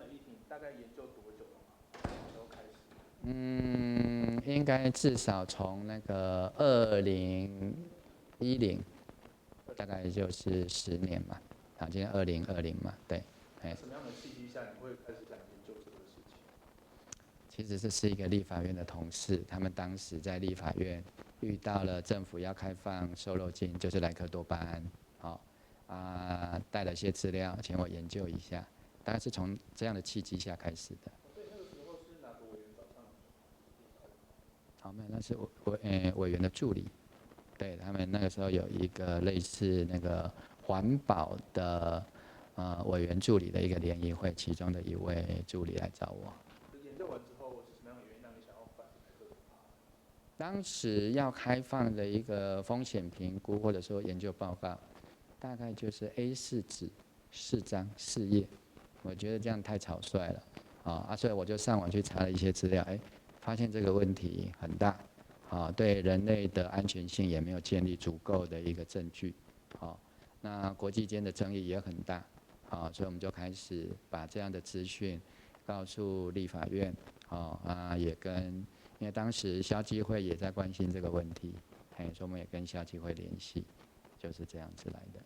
的议题大概研究多久了吗？什么时候开始？应该至少从那个2010，大概就是10年嘛。好，今天2020嘛，对。什么样的契机下你会开始想研究这个事情？其实这是一个立法院的同事，他们当时在立法院遇到了政府要开放瘦肉精，就是莱克多巴胺，带了些资料，请我研究一下，大概是从这样的契机下开始的。所以那个时候是哪个委员找上你？好，没有，那是委员的助理，对，他们那个时候有一个类似那个环保的委员助理的一个联谊会，其中的一位助理来找我。研究完之后是什么样的原因让你想要反莱克多巴胺？当时要开放的一个风险评估或者说研究报告，大概就是 A4 纸4张4页，我觉得这样太草率了所以我就上网去查了一些资料，发现这个问题很大，对人类的安全性也没有建立足够的一个证据，那国际间的争议也很大，所以我们就开始把这样的资讯告诉立法院，也跟。因为当时消基会也在关心这个问题，所以我们也跟消基会联系，就是这样子来的。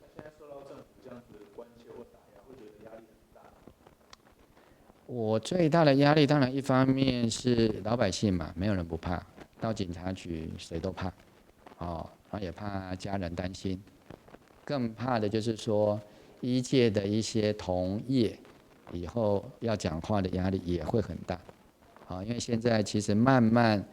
那现在受到政府这样子的关切或打压，会觉得压力很大。我最大的压力，当然一方面是老百姓嘛，没有人不怕，到警察局谁都怕，然后也怕家人担心，更怕的就是说，医界的一些同业以后要讲话的压力也会很大。因为现在其实慢慢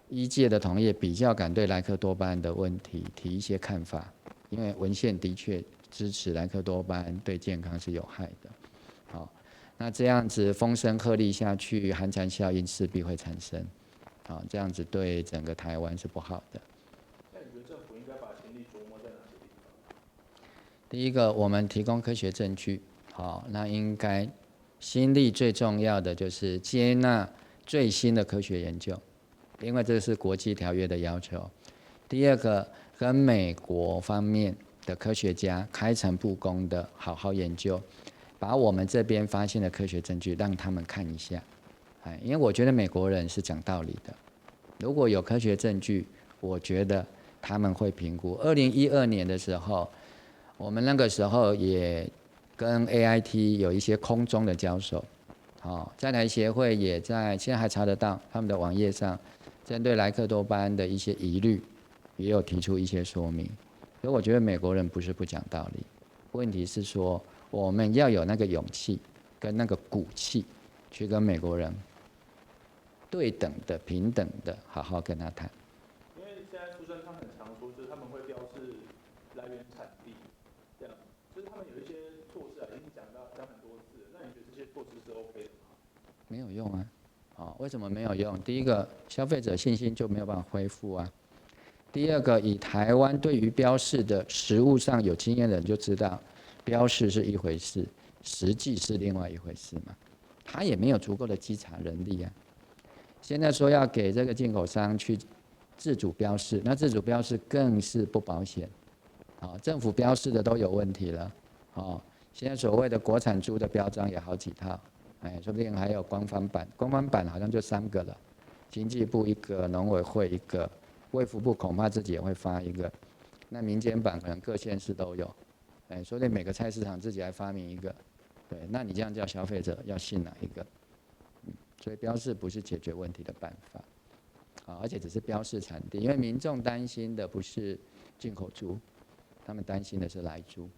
医界的同业比较敢对莱克多巴胺的问题提一些看法，因为文献的确支持莱克多巴胺对健康是有害的。那这样子风声鹤唳下去，寒蝉效应势必会产生，这样子对整个台湾是不好的。那你觉得政府应该把心力琢磨在哪些地方？第一个，我们提供科学证据，那应该心力最重要的就是接纳最新的科学研究，因为这是国际条约的要求。第二个，跟美国方面的科学家开诚布公的好好研究，把我们这边发现的科学证据让他们看一下。因为我觉得美国人是讲道理的，如果有科学证据，我觉得他们会评估。2012年的时候，我们那个时候也跟 AIT 有一些空中的交手。在台协会也在现在还查得到他们的网页上，针对莱克多巴胺的一些疑虑，也有提出一些说明。所以我觉得美国人不是不讲道理，问题是说我们要有那个勇气跟那个骨气，去跟美国人对等的、平等的好好跟他谈。因为现在苏生他很常说，就是他们会标示来源产地，这样，就是他们有一些措施已经讲很多次了。那你觉得这些措施是 OK 的吗？没有用啊！为什么没有用？第一个，消费者信心就没有办法恢复啊。第二个，以台湾对于标示的实务上有经验的人就知道，标示是一回事，实际是另外一回事嘛。他也没有足够的稽查人力啊。现在说要给这个进口商去自主标示，那自主标示更是不保险。政府标示的都有问题了。现在所谓的国产猪的标章也好几套。说不定还有官方版，官方版好像就3个了，经济部一个，农委会一个，卫福部恐怕自己也会发一个，那民间版可能各县市都有，说不定每个菜市场自己还发明一个，对，那你这样叫消费者要信哪一个？所以标示不是解决问题的办法，而且只是标示产地，因为民众担心的不是进口猪，他们担心的是来猪。